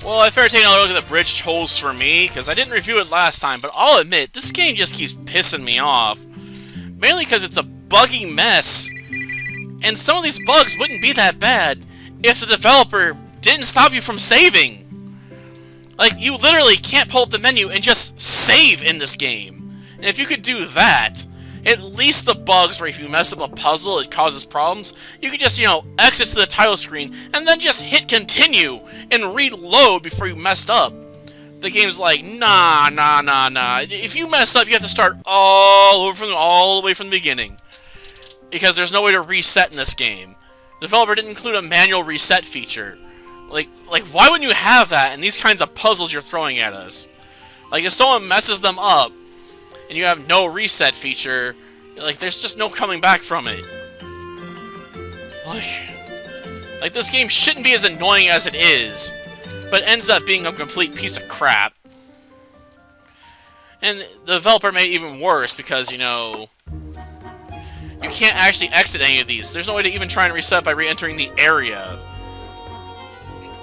Well, I better take another look at the bridge tolls for me, because I didn't review it last time, but I'll admit, this game just keeps pissing me off. Mainly because it's a buggy mess. And some of these bugs wouldn't be that bad if the developer didn't stop you from saving. Like, you literally can't pull up the menu and just save in this game. And if you could do that, at least the bugs where if you mess up a puzzle, it causes problems, you could just, exit to the title screen and then just hit continue and reload before you messed up. The game's like, nah. If you mess up, you have to start all the way from the beginning. Because there's no way to reset in this game. The developer didn't include a manual reset feature. Like, why wouldn't you have that in these kinds of puzzles you're throwing at us? Like, if someone messes them up, and you have no reset feature, like, there's just no coming back from it. Like, this game shouldn't be as annoying as it is, but ends up being a complete piece of crap. And the developer made it even worse, because, you can't actually exit any of these. There's no way to even try and reset by re-entering the area.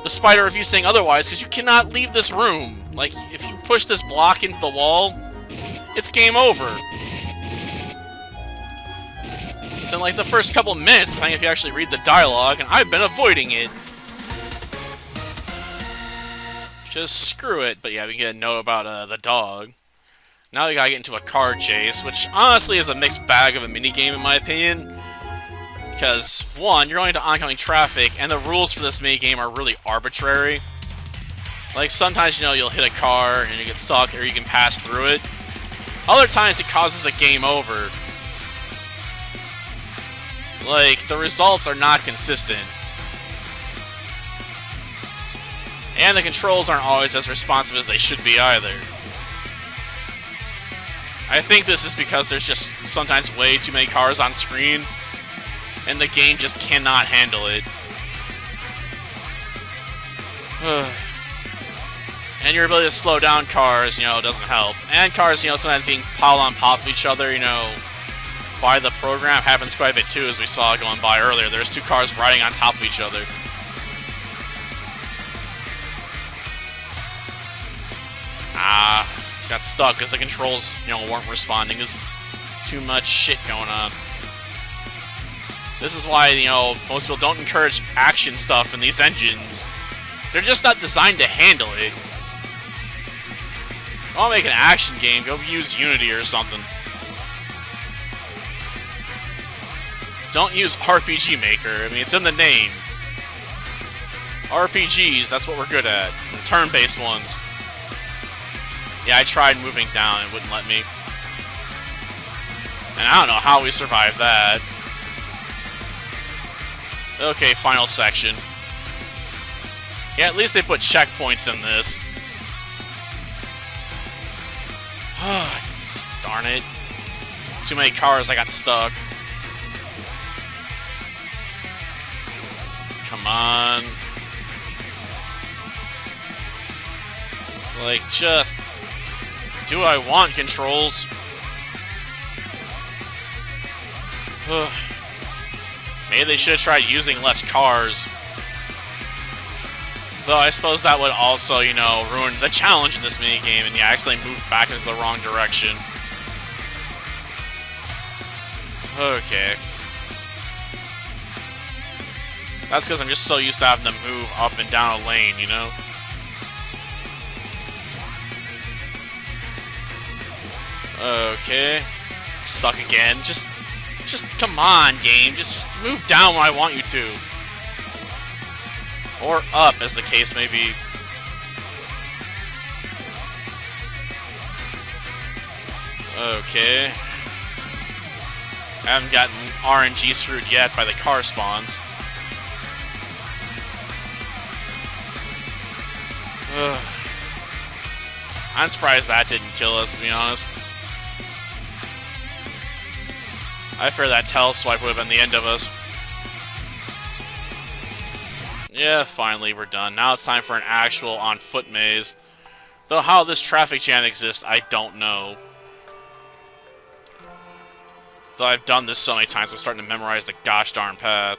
Despite a review saying otherwise, because you cannot leave this room. Like, if you push this block into the wall, it's game over. Within, like, the first couple minutes, depending if you actually read the dialogue, and I've been avoiding it. Just screw it. But yeah, we get a note about the dog. Now we gotta get into a car chase, which honestly is a mixed bag of a minigame in my opinion. Because, one, you're going into oncoming traffic, and the rules for this minigame are really arbitrary. Like, sometimes, you'll hit a car, and you get stuck, or you can pass through it. Other times, it causes a game over. Like, the results are not consistent. And the controls aren't always as responsive as they should be either. I think this is because there's just sometimes way too many cars on screen, and the game just cannot handle it. And your ability to slow down cars, doesn't help. And cars, sometimes being piled on top of each other, by the program happens quite a bit too, as we saw going by earlier. There's two cars riding on top of each other. Got stuck because the controls, weren't responding. There's too much shit going on. This is why, most people don't encourage action stuff in these engines. They're just not designed to handle it. If you want to make an action game, go use Unity or something. Don't use RPG Maker. I mean, it's in the name. RPGs, that's what we're good at. Turn-based ones. Yeah, I tried moving down, it wouldn't let me. And I don't know how we survived that. Okay, final section. Yeah, at least they put checkpoints in this. Darn it. Too many cars, I got stuck. Come on. Like, just do what I want, controls. Maybe they should have tried using less cars. Though I suppose that would also, ruin the challenge in this minigame and actually move back into the wrong direction. Okay. That's because I'm just so used to having to move up and down a lane, Okay. Stuck again. Just come on, game. Just move down when I want you to. Or up, as the case may be. Okay. I haven't gotten RNG screwed yet by the car spawns. I'm surprised that didn't kill us, to be honest. I fear that tail swipe would have been the end of us. Yeah, finally, we're done. Now it's time for an actual on-foot maze. Though how this traffic jam exists, I don't know. Though I've done this so many times, I'm starting to memorize the gosh darn path.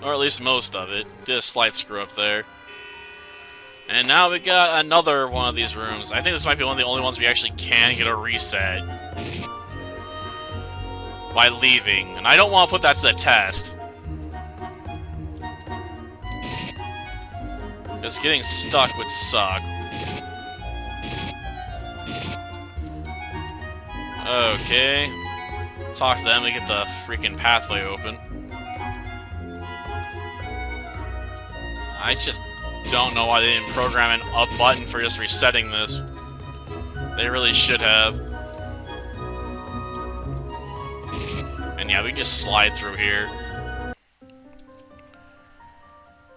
Or at least most of it. Did a slight screw up there. And now we got another one of these rooms. I think this might be one of the only ones we actually can get a reset by leaving. And I don't want to put that to the test. Because getting stuck would suck. Okay. Talk to them to get the freaking pathway open. I just don't know why they didn't program an up button for just resetting this. They really should have. And yeah, we can just slide through here.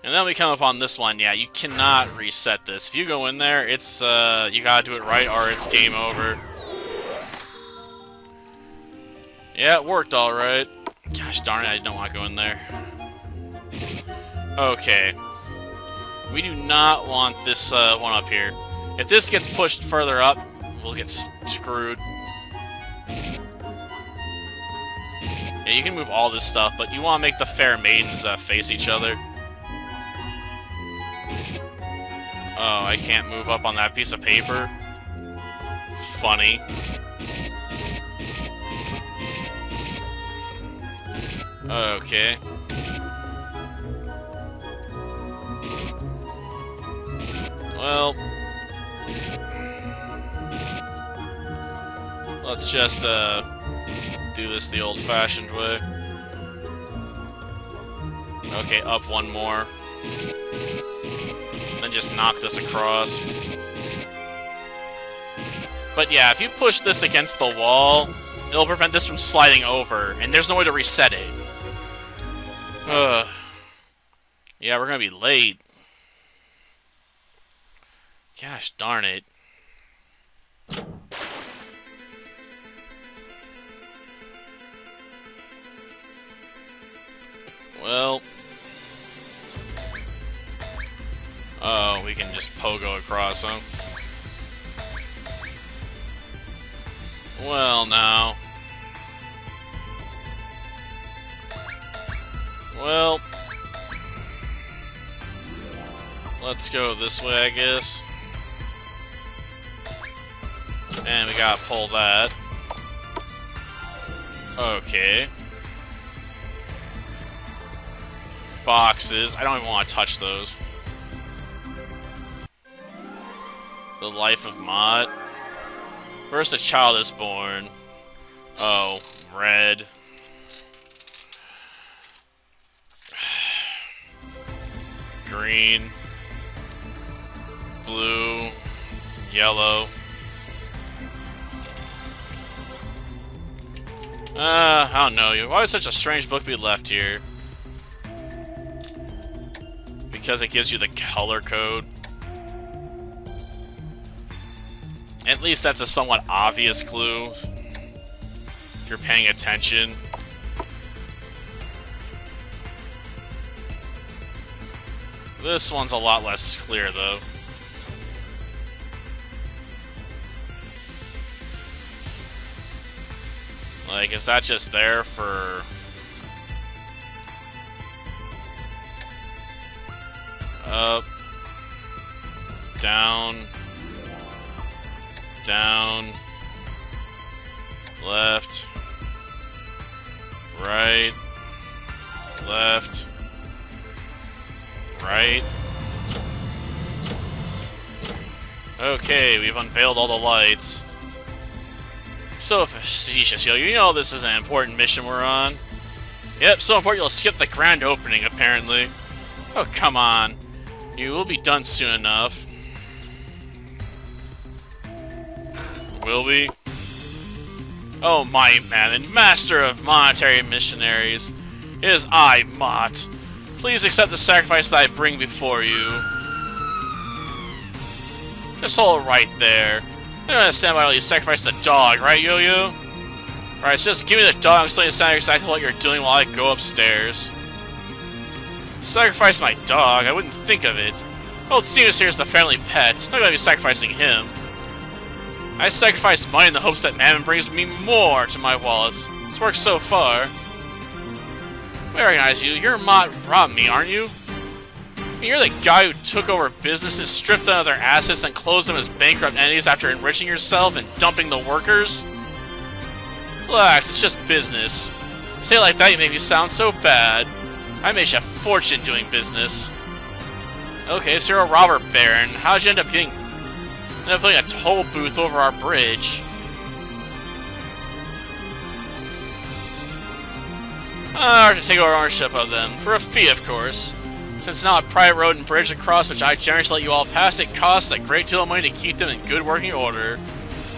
And then we come upon this one. Yeah, you cannot reset this. If you go in there, it's, you gotta do it right or it's game over. Yeah, it worked alright. Gosh darn it, I don't want to go in there. Okay. We do not want this one up here. If this gets pushed further up, we'll get screwed. Yeah, you can move all this stuff, but you want to make the fair maidens face each other. Oh, I can't move up on that piece of paper? Funny. Okay. Well, let's just do this the old-fashioned way. Okay, up one more. Then just knock this across. But yeah, if you push this against the wall, it'll prevent this from sliding over, and there's no way to reset it. Yeah, we're gonna be late. Gosh darn it. Well. Oh, we can just pogo across them. Well, now. Well. Let's go this way, I guess. And we gotta pull that. Okay. Boxes. I don't even want to touch those. The life of Mott. First a child is born. Oh, red. Green. Blue. Yellow. I don't know. Why would such a strange book be left here? Because it gives you the color code. At least that's a somewhat obvious clue. If you're paying attention. This one's a lot less clear, though. Like, is that just there for... Up. Down. Down. Left. Right. Left. Right. Okay, we've unveiled all the lights. So facetious, yo. You know this is an important mission we're on. Yep, so important you'll skip the grand opening, apparently. Oh, come on. You will be done soon enough. Will we? Oh, mighty man and master of monetary missionaries, it is I, Mott. Please accept the sacrifice that I bring before you. Just hold it right there. I don't understand why you sacrifice the dog, right, Yo-Yo? Alright, so just give me the dog and explain exactly what you're doing while I go upstairs. Sacrifice my dog? I wouldn't think of it. Old Cena's here is the family pet. I'm not gonna be sacrificing him. I sacrifice money in the hopes that Mammon brings me more to my wallet. It's worked so far. I recognize you. You're Mott Romney, aren't you? You're the guy who took over businesses, stripped them of their assets, and closed them as bankrupt entities after enriching yourself and dumping the workers? Relax, it's just business. Say it like that, you make me sound so bad. I made you a fortune doing business. Okay, so you're a robber baron. How'd you end up putting a toll booth over our bridge? To take over ownership of them, for a fee, of course. Since now a private road and bridge across which I generously let you all pass, it costs a great deal of money to keep them in good working order.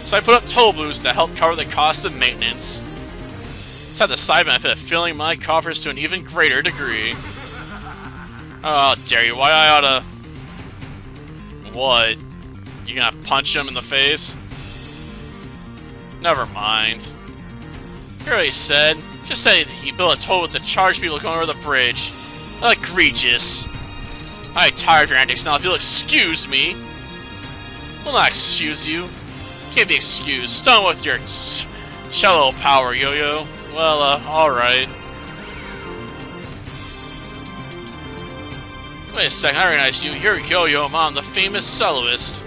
So I put up toll booths to help cover the cost of maintenance. It's had the side benefit of filling my coffers to an even greater degree. Oh, how dare you, why I oughta... What? You gonna punch him in the face? Never mind. You already said. Just say he built a toll with to charge people going over the bridge. Egregious. I'm tired of your antics now, if you'll excuse me. Will not excuse you. Can't be excused. Stone with your cello power, Yo-Yo. Well, alright. Wait a second, I recognize you. You're Yo-Yo Mom, the famous soloist.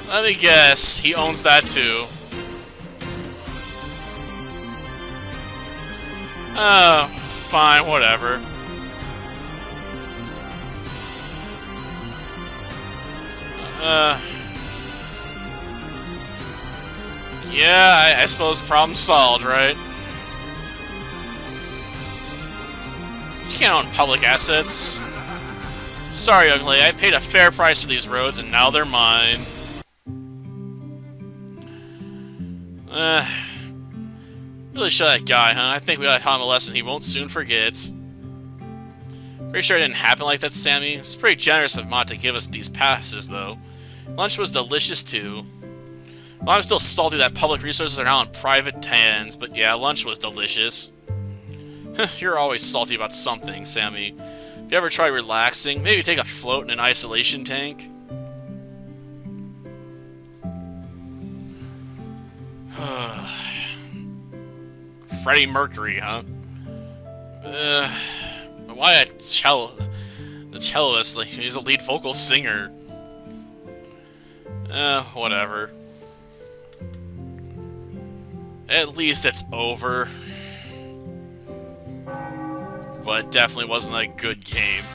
Let me guess, he owns that too. Oh, fine, whatever. Yeah, I suppose problem solved, right? You can't own public assets. Sorry, young lady, I paid a fair price for these roads, and now they're mine. Really show that guy, huh? I think we got taught him a lesson he won't soon forget. Pretty sure it didn't happen like that, Sammy. It's pretty generous of Mott to give us these passes, though. Lunch was delicious, too. Well, I'm still salty that public resources are now in private hands, but yeah, lunch was delicious. You're always salty about something, Sammy. If you ever try relaxing, maybe take a float in an isolation tank. Freddie Mercury, huh? Why a cello? The celloist, like, he's a lead vocal singer. Whatever. At least it's over. But it definitely wasn't a good game.